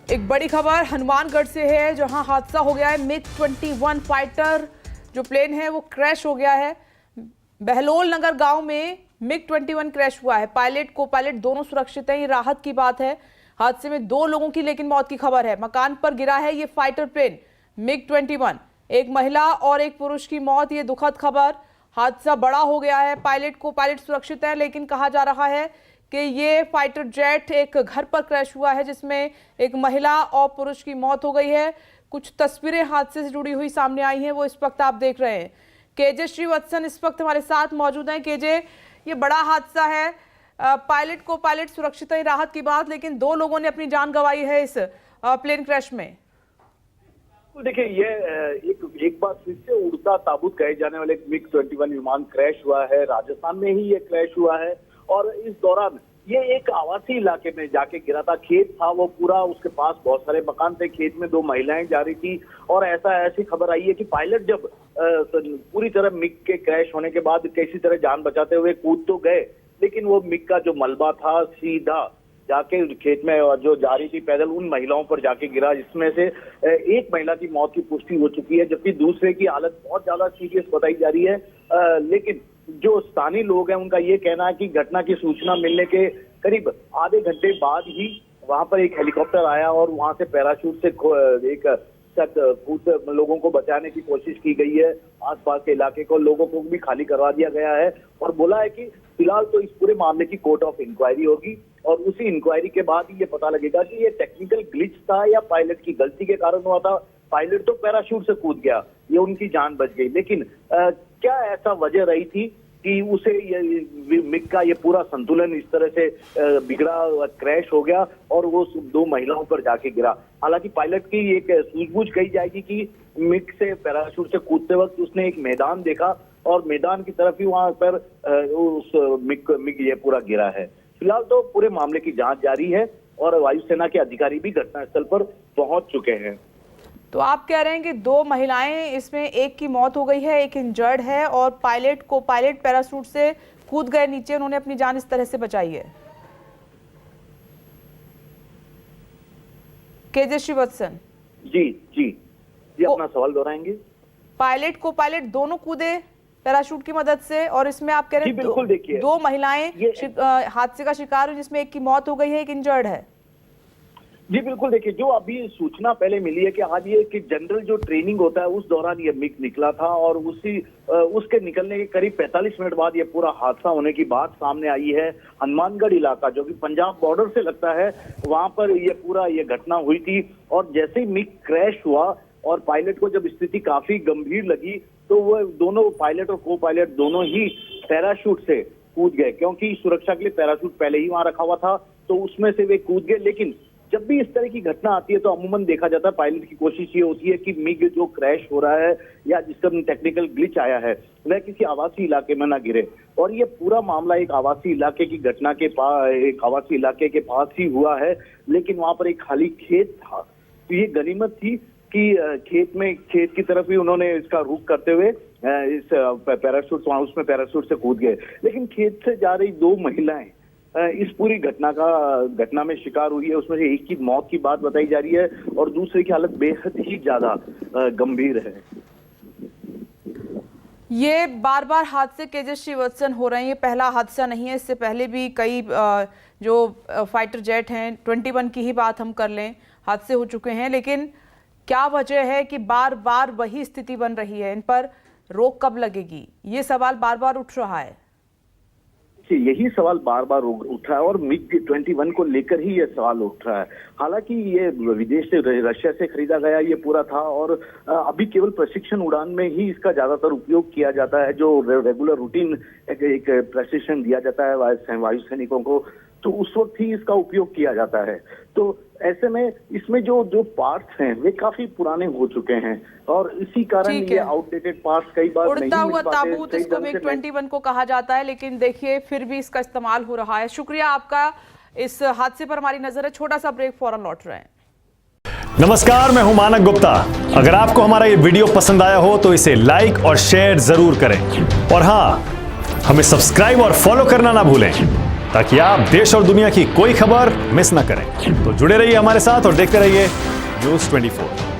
एक बड़ी खबर हनुमानगढ़ से है, जहां हादसा हो गया है। MiG-21 फाइटर जो प्लेन है वो क्रैश हो गया है। बहलोल नगर गांव में MiG-21 क्रैश हुआ है। पायलट को पायलट दोनों सुरक्षित हैं, ये राहत की बात है। हादसे में 2 लोगों की लेकिन मौत की खबर है। मकान पर गिरा है ये फाइटर प्लेन MiG-21। एक महिला और एक पुरुष की मौत, ये दुखद खबर। हादसा बड़ा हो गया है। पायलट को पायलट सुरक्षित है, लेकिन कहा जा रहा है कि ये फाइटर जेट एक घर पर क्रैश हुआ है, जिसमें एक महिला और पुरुष की मौत हो गई है। कुछ तस्वीरें हादसे से जुड़ी हुई सामने आई हैं, वो इस वक्त आप देख रहे हैं। केजे श्रीवत्सन इस वक्त हमारे साथ मौजूद हैं। केजे, ये बड़ा हादसा है, पायलट को पायलट सुरक्षित है, राहत की बात, लेकिन 2 लोगों ने अपनी जान गंवाई है इस प्लेन क्रैश में। देखिए, ये एक बार फिर से उड़ता ताबूत कहे जाने वाले MiG-21 विमान क्रैश हुआ है। राजस्थान में ही ये क्रैश हुआ है और इस दौरान ये एक आवासीय इलाके में जाके गिरा था। खेत था वो पूरा, उसके पास बहुत सारे मकान थे। खेत में 2 महिलाएं जा रही थी और ऐसी खबर आई है कि पायलट जब पूरी तरह मिग के क्रैश होने के बाद किसी तरह जान बचाते हुए कूद तो गए, लेकिन वो मिग का जो मलबा था सीधा जाके खेत में जो जा रही थी पैदल, उन महिलाओं पर जाके गिरा, जिसमें से एक महिला की मौत की पुष्टि हो चुकी है, जबकि दूसरे की हालत बहुत ज्यादा सीरियस बताई जा रही है। लेकिन जो स्थानीय लोग हैं उनका ये कहना है कि घटना की सूचना मिलने के करीब आधे घंटे बाद ही वहां पर एक हेलीकॉप्टर आया और वहां से पैराशूट से एक लोगों को बचाने की कोशिश की गई है। आसपास के इलाके को, लोगों को भी खाली करवा दिया गया है और बोला है कि फिलहाल तो इस पूरे मामले की कोर्ट ऑफ इंक्वायरी होगी और उसी इंक्वायरी के बाद ही ये पता लगेगा कि ये टेक्निकल ग्लिच था या पायलट की गलती के कारण हुआ था। पायलट तो पैराशूट से कूद गया, ये उनकी जान बच गई, लेकिन क्या ऐसा वजह रही थी कि उसे ये मिग का ये पूरा संतुलन इस तरह से बिगड़ा, क्रैश हो गया और वो 2 महिलाओं पर जाके गिरा। हालांकि पायलट की एक सूझबूझ कही जाएगी कि मिग से पैराशूट से कूदते वक्त उसने एक मैदान देखा और मैदान की तरफ ही वहां पर उस मिग ये पूरा गिरा है। फिलहाल तो पूरे मामले की जांच जारी है और वायुसेना के अधिकारी भी घटनास्थल पर पहुंच चुके हैं। तो आप कह रहे हैं कि 2 महिलाएं, इसमें एक की मौत हो गई है, एक इंजर्ड है, और पायलट पैराशूट से कूद गए नीचे, उन्होंने अपनी जान इस तरह से बचाई है। केजे श्रीवत्सन जी अपना सवाल दोहराएंगे। पायलट दोनों कूदे पैराशूट की मदद से, और इसमें आप कह रहे हैं बिल्कुल देखिए 2 महिलाएं हादसे का शिकार हुई, जिसमें एक की मौत हो गई है, एक इंजर्ड है। जी बिल्कुल, देखिए जो अभी सूचना पहले मिली है कि आज ये कि जनरल जो ट्रेनिंग होता है उस दौरान ये मिग निकला था और उसके निकलने के करीब 45 मिनट बाद ये पूरा हादसा होने की बात सामने आई है। हनुमानगढ़ इलाका जो कि पंजाब बॉर्डर से लगता है, वहां पर ये घटना हुई थी और जैसे ही मिग क्रैश हुआ और पायलट को जब स्थिति काफी गंभीर लगी तो वो दोनों पायलट और को पायलट दोनों ही पैराशूट से कूद गए, क्योंकि सुरक्षा के लिए पैराशूट पहले ही वहां रखा हुआ था, तो उसमें से वे कूद गए। लेकिन जब भी इस तरह की घटना आती है तो अमूमन देखा जाता है पायलट की कोशिश ये होती है कि मिग जो क्रैश हो रहा है या जिसका टेक्निकल ग्लिच आया है वह किसी आवासीय इलाके में ना गिरे, और ये पूरा मामला एक आवासीय इलाके की घटना के पास, एक आवासीय इलाके के पास ही हुआ है। लेकिन वहां पर एक खाली खेत था, तो ये गनीमत थी कि खेत की तरफ ही उन्होंने इसका रुख करते हुए इस पैराशूट से कूद गए। लेकिन खेत से जा रही 2 महिलाएं इस पूरी घटना में शिकार हुई है। उसमें से एक की मौत की बात बताई जा रही है और दूसरे की हालत बेहद ही ज्यादा गंभीर है। ये बार हादसे केजे श्रीवत्सन हो रहे हैं, ये पहला हादसा नहीं है। इससे पहले भी कई जो फाइटर जेट हैं 21 की ही बात हम कर लें, हादसे हो चुके हैं। लेकिन क्या वजह है कि बार वही स्थिति बन रही है? इन पर रोक कब लगेगी, ये सवाल बार उठ रहा है। यही सवाल बार उठ रहा है और MiG-21 को लेकर ही ये सवाल उठ रहा है। हालांकि ये विदेश से, रशिया से खरीदा गया ये पूरा था और अभी केवल प्रशिक्षण उड़ान में ही इसका ज्यादातर उपयोग किया जाता है, जो रेगुलर रूटीन एक प्रशिक्षण दिया जाता है वायु सैनिकों को, तो उस वक्त ही इसका उपयोग किया जाता है। तो ऐसे में इसमें जो पार्ट्स हैं वे काफी पुराने हो चुके हैं और इसी कारण ये आउटडेटेड पार्ट्स कई बार उड़ता हुआ ताबूत इसको MiG-21 को कहा जाता है, लेकिन देखिए फिर भी इसका इस्तेमाल हो रहा है। शुक्रिया आपका, इस हादसे पर हमारी नजर है। छोटा सा ब्रेक, फौरन लौट रहे हैं। नमस्कार, मैं हूं मानक गुप्ता। अगर आपको हमारा ये वीडियो पसंद आया हो तो इसे लाइक और शेयर जरूर करें और हाँ, हमें सब्सक्राइब और फॉलो करना ना भूलें। ताकि आप देश और दुनिया की कोई खबर मिस ना करें। तो जुड़े रहिए हमारे साथ और देखते रहिए न्यूज़ 24।